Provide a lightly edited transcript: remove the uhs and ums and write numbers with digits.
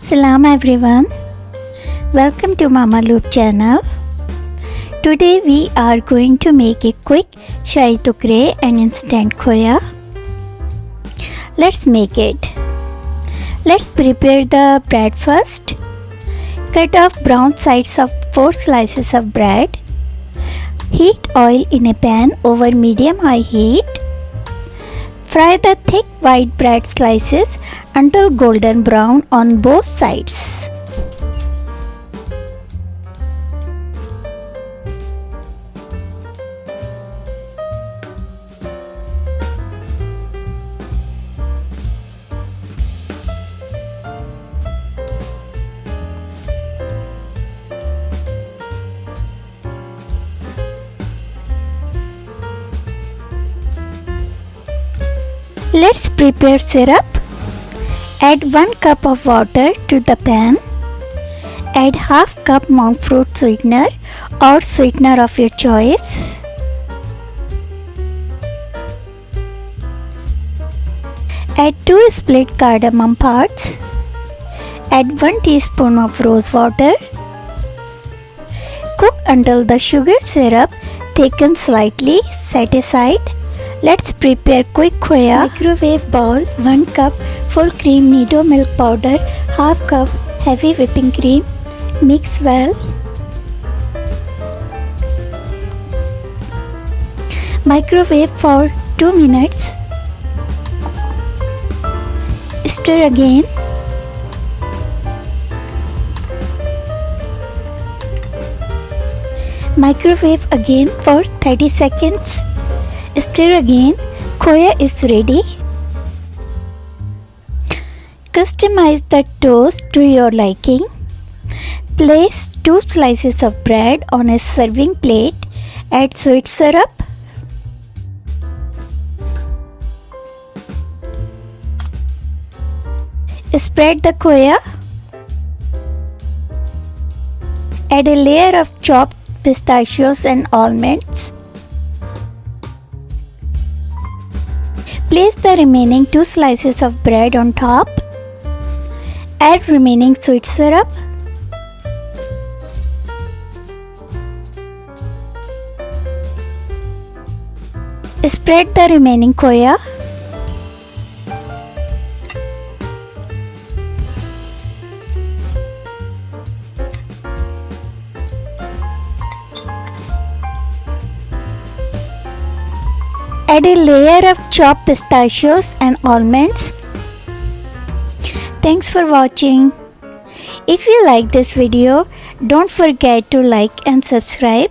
Salam everyone, welcome to Mama Loop channel. Today we are going to make a quick Shahi Tukray and instant khoya. Let's make it. Let's prepare the bread first. Cut off brown sides of 4 slices of bread. Heat oil in a pan over medium-high heat. Fry the thick white bread slices until golden brown on both sides. Let's prepare syrup. Add 1 cup of water to the pan. Add half cup monk fruit sweetener or sweetener of your choice. Add 2 split cardamom pods. Add 1 teaspoon of rose water. Cook until the sugar syrup thickens slightly. Set aside. Let's prepare quick khoya. Microwave bowl 1 cup full cream Nedo milk powder, half cup heavy whipping cream. Mix well. Microwave for 2 minutes. Stir again. Microwave again for 30 seconds. Stir again. Khoya is ready. Customize the toast to your liking. Place 2 slices of bread on a serving plate. Add sweet syrup. Spread the khoya. Add a layer of chopped pistachios and almonds. Place the remaining 2 slices of bread on top. Add remaining sweet syrup. Spread the remaining khoya. Add a layer of chopped pistachios and almonds. Thanks for watching. If you like this video, don't forget to like and subscribe.